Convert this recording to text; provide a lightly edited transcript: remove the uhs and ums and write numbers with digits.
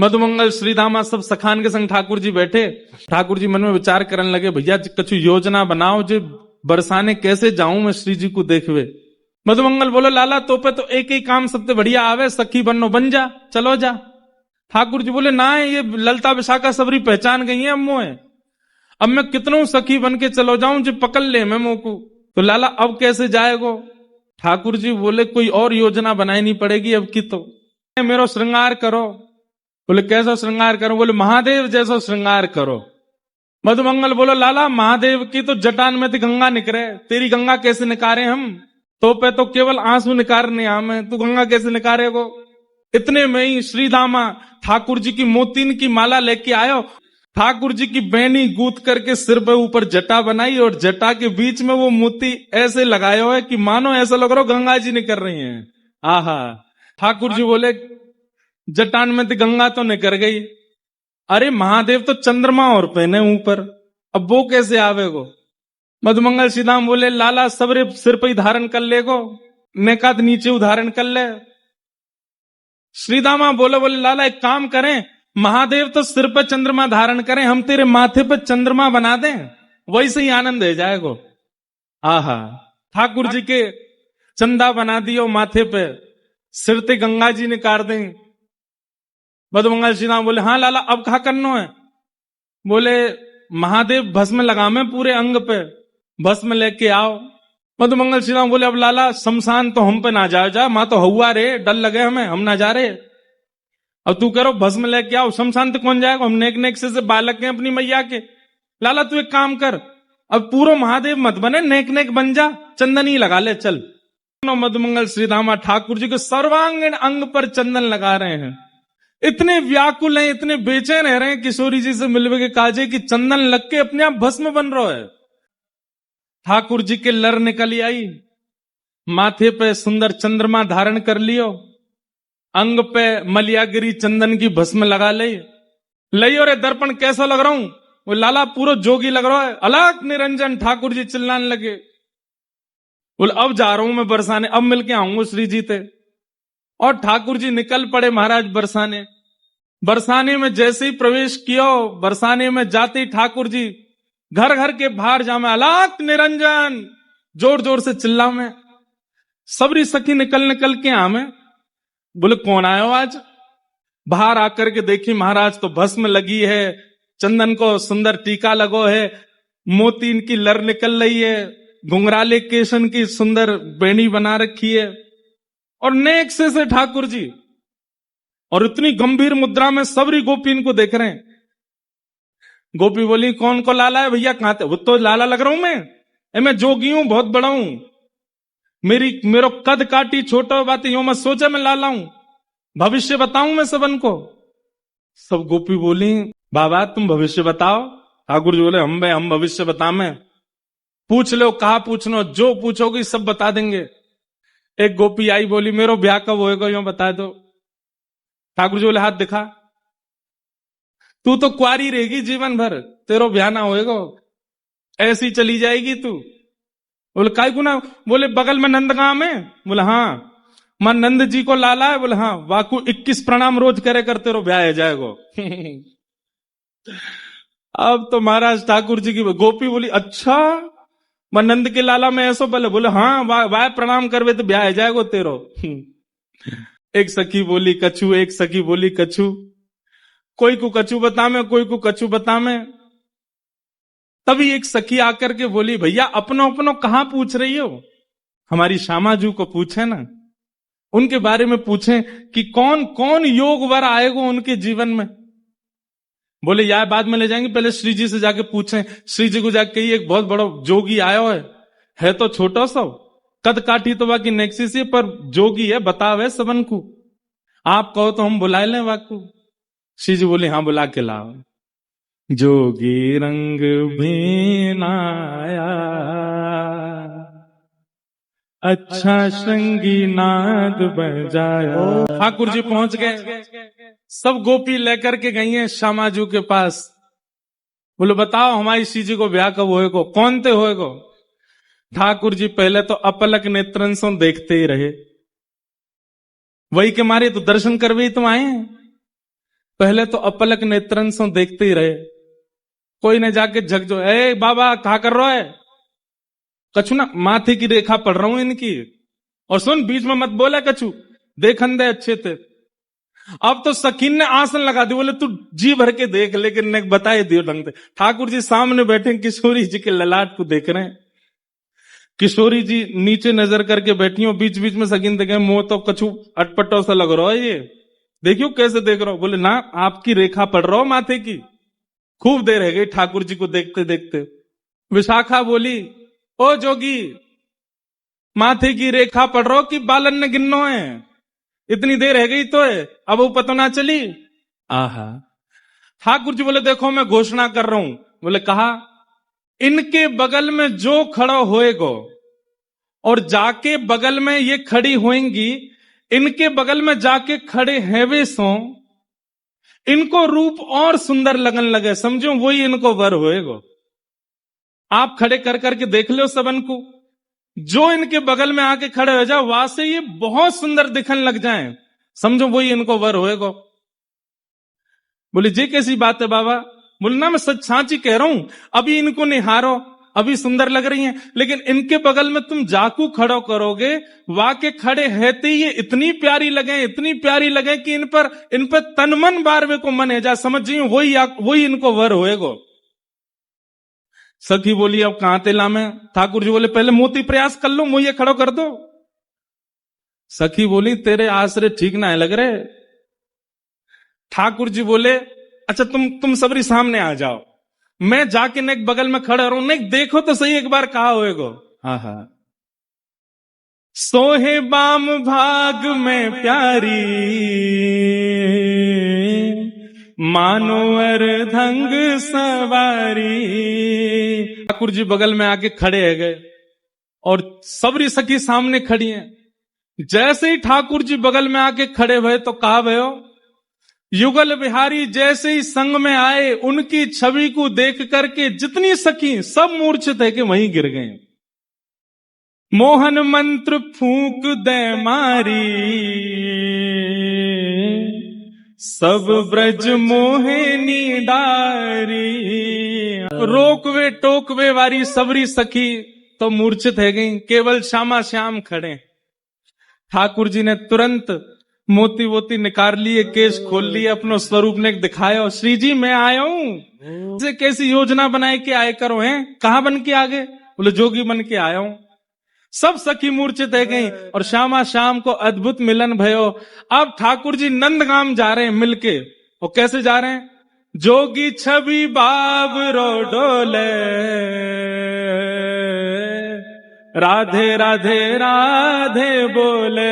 मधुमंगल श्रीधामा सब सखान के संग ठाकुर जी बैठे। ठाकुर जी मन में विचार करने लगे, भैया कछु योजना बनाओ जो बरसाने कैसे जाऊं मैं श्री जी को देखवे। मधुमंगल बोलो, लाला तो पे तो एक ही काम सबसे बढ़िया आवे, सखी बनो बन जा, चलो जा। ठाकुर जी बोले, ना ये ललता विशाखा सबरी पहचान गई है अब मोए, अब मैं कितनों सखी बन के चलो जाऊं जो पकड़ ले मैं मोको। तो लाला अब कैसे जाएगो? ठाकुर जी बोले, कोई और योजना बनानी पड़ेगी अब की, तो मेरो श्रृंगार करो। बोले, कैसा श्रृंगार करो? बोले, महादेव जैसा श्रृंगार करो। मधुमंगल बोलो, लाला महादेव की तो जटान में तो गंगा निकरे, तेरी गंगा कैसे निकारे हम? तो पे तो केवल आंसू निकारने हमें, तू गंगा कैसे निकारेगो? इतने में ही श्रीधामा ठाकुर जी की मोतीन की माला लेके आयो। ठाकुर जी की बैनी गूंथ करके सिर पे ऊपर जटा बनाई और जटा के बीच में वो मोती ऐसे लगाए हुए कि मानो ऐसा लग रहा हो गंगा जी निकल रही हैं। आहा। ठाकुर जी बोले, जटान में तो गंगा तो निकल गई, अरे महादेव तो चंद्रमा और पहने ऊपर, अब वो कैसे आवेगो? मधुमंगल श्रीधाम बोले, लाला सबरे सिर पे ही धारण कर लेगो, नेकात नीचे उधारण कर ले। श्रीधामा बोले, लाला एक काम करें, महादेव तो सिर पर चंद्रमा धारण करें, हम तेरे माथे पर चंद्रमा बना दें, वैसे ही आनंद है जाएगो। आहा। ठाकुर जी के चंदा बना दियो माथे पे, सिर ते गंगा जी ने काट दें। मधुमंगल श्रीधाम बोले, हाँ लाला अब कहा करनो है? बोले, महादेव भस्म लगामे पूरे अंग पे, भस्म लेके आओ। मधुमंगल श्रीधाम बोले, अब लाला शमशान तो हम पे ना जाओ, जा मां तो हुआ रे, डर लगे हमें, हम ना जा रहे। अब तू करो भस्म लेके आओ, शमशान तो कौन जाएगा, हम नेक नेक से बालक हैं अपनी मैया के। लाला तू एक काम कर, अब पूरा महादेव मत बने, नेक नेक बन जा, चंदन ही लगा ले चल। मधुमंगल श्रीधामा ठाकुर जी के सर्वांगीण अंग पर चंदन लगा रहे हैं। इतने व्याकुल हैं, इतने बेचैन रह रहे हैं किशोरी जी से मिलवे के काजे कि चंदन लग के अपने आप भस्म बन रहा है। ठाकुर जी के लर निकल आई, माथे पे सुंदर चंद्रमा धारण कर लियो, अंग पे मलियागिरी चंदन की भस्म लगा ले और दर्पण कैसा लग रहा हूं? वो लाला पूरा जोगी लग रहा है, अलग निरंजन। ठाकुर जी चिल्लाने लगे, बोले अब जा रहा हूं मैं बरसाने, अब मिलके आऊंगा श्री जी ते। और ठाकुर जी निकल पड़े महाराज बरसाने। बरसाने में जैसे ही प्रवेश किया, बरसाने में जाते ही ठाकुर जी घर घर के बाहर जामे, अलग निरंजन जोर जोर से चिल्ला में। सबरी सखी निकल निकल के आमे। बोले, कौन आयो आज? बाहर आकर के देखी महाराज तो भस्म लगी है, चंदन को सुंदर टीका लगो है, मोती इनकी लर निकल रही है, घुंघराले केशन की सुंदर बेणी बना रखी है, और नेक से ठाकुर जी, और इतनी गंभीर मुद्रा में सबरी गोपी इनको देख रहे हैं। गोपी बोली, कौन को लाला है भैया? कहां थे? वो तो लाला लग रहा हूं मैं जोगी हूं, बहुत बड़ा हूं, मेरो कद काटी छोटा बात यो मत सोचा, मैं लाला हूं, भविष्य बताऊं मैं सबन को। सब गोपी बोली, बाबा तुम भविष्य बताओ। ठाकुर जी बोले, हम भविष्य बता में, पूछ लो कहा पूछनो, जो पूछोगी सब बता देंगे। एक गोपी आई, बोली, मेरो ब्याह कब होएगा यो बता दो। ठाकुर जी बोले, हाथ दिखा, तू तो कुआरी रहेगी जीवन भर, तेरो ब्याह ना होएगा, ऐसी चली जाएगी तू। बोले, काय गुना? बोले, बगल में नंदगांव है। बोले, हाँ। मां नंद जी को लाला है? बोले, हाँ। वाकू 21 प्रणाम रोज करे कर, तेरो ब्याह है जाएगो। अब तो महाराज ठाकुर जी की गोपी बोली, अच्छा मां नंद के लाला में ऐसो बोले? बोले, हाँ वाह प्रणाम करवे तो ब्याह है जाएगो तेरो। एक सखी बोली कछु, एक सखी बोली कछु, कोई को कछु बता में, कोई को कछु बता में। तभी एक सखी आकर के बोली, भैया अपनो कहां पूछ रही हो? हमारी श्यामा जी को पूछे ना, उनके बारे में पूछें कि कौन कौन योग वर आएगा उनके जीवन में। बोले, यार बाद में ले जाएंगे, पहले श्री जी से जाके पूछें। श्री जी को जाके कही, एक बहुत बड़ा जोगी आयो है तो छोटा सा, कद काठी तो बाकी नेक्सी से, पर जोगी है, बतावे सबन को, आप कहो तो हम बुला लें वाकू। श्री जी बोले, हाँ बुला के लाओ। जोगी रंग भेनाया, अच्छा श्रृंगी नाद बजाया। ठाकुर जी पहुंच गए, सब गोपी लेकर के गई हैं श्यामाजू के पास। बोले, बताओ हमारी श्री जी को ब्याह कब होएगो, कौन ते होएगो? ठाकुर जी पहले तो अपलक नेत्रन से देखते ही रहे, वही के मारे तो दर्शन करवे ही तुम आए हैं। पहले तो अपलक नेत्रन से देखते ही रहे, कोई ने जाके झकझो, ए बाबा क्या कर रहा है, कछु ना माथे की रेखा पढ़ रहा हूं इनकी, और सुन बीच में मत बोला कछु, देखन दे अच्छे थे। अब तो सकीन ने आसन लगा दी, बोले तू जी भर के देख, लेकिन ने बताए दियो ढंग से। ठाकुर जी सामने बैठे किशोरी जी के ललाट को देख रहे हैं, किशोरी जी नीचे नजर करके बैठी हो, बीच बीच में सकीन देखे, मुंह तो कछु अटपटो सा लग रहा है ये, देखियो कैसे देख रहा हो। बोले ना आपकी रेखा पढ़ रहा हो माथे की। खूब देर रह गई ठाकुर जी को देखते देखते। विशाखा बोली, ओ जोगी माथे की रेखा पढ़ रहा हो कि बालन ने गिनो है, इतनी देर रह गई तो है, अब वो पता ना चली। आहा। ठाकुर जी बोले देखो मैं घोषणा कर रहा हूं। बोले कहा, इनके बगल में जो खड़ा होएगो और जाके बगल में ये खड़ी होंगी, इनके बगल में जाके खड़े हैं वे सो, इनको रूप और सुंदर लगन लगे, समझो वही इनको वर होएगो। आप खड़े कर करके देख लो सबन को, जो इनके बगल में आके खड़े हो जाओ, वहां से ये बहुत सुंदर दिखन लग जाएं, समझो वही इनको वर होएगो। बोले जी कैसी बात है बाबा। बोले ना मैं सच साची कह रहा हूं, अभी इनको निहारो, अभी सुंदर लग रही हैं, लेकिन इनके बगल में तुम जाकू खड़ो करोगे, वाके खड़े रहते ही ये इतनी प्यारी लगे, इतनी प्यारी लगे कि इन पर तन मन बारवे को मन है जा, समझ जी वही इनको वर होएगो। सखी बोली अब कहां ते लामे। ठाकुर जी बोले पहले मोती प्रयास कर लो, मुझे खड़ो कर दो। सखी बोली तेरे आसरे ठीक ना है लग रहे। ठाकुर जी बोले अच्छा तुम सबरी सामने आ जाओ, मैं जाके नेक बगल में खड़ा रहूं, नेक देखो तो सही एक बार कहा होएगो। हाँ हाँ। सोहे बाम भाग में प्यारी, मानो अर्धंग सवारी। ठाकुर जी बगल में आके खड़े है गए और सबरी सखी सामने खड़ी हैं। जैसे ही ठाकुर जी बगल में आके खड़े हुए तो कहा भयो, युगल बिहारी जैसे ही संग में आए, उनकी छवि को देख करके जितनी सखी सब मूर्छित है कि वहीं गिर गए। मोहन मंत्र फूंक दे मारी, सब ब्रज मोहिनी डारी। रोकवे टोकवे वारी सबरी सखी तो मूर्छित है गई, केवल श्यामा श्याम खड़े। ठाकुर जी ने तुरंत मोती वोती निकाल लिए, केश खोल लिए, अपनो स्वरूप ने दिखाया, श्री जी मैं आया हूं, कैसी योजना बनाए के आए करो हैं, कहां बन के आ गए। बोले जोगी बन के आया हूं। सब सखी मूर्छित है गई और श्यामा श्याम को अद्भुत मिलन भयो। अब ठाकुर जी नंदगाम जा रहे हैं मिलके, और कैसे जा रहे हैं, जोगी छवि बाबरो डोले, राधे राधे राधे बोले।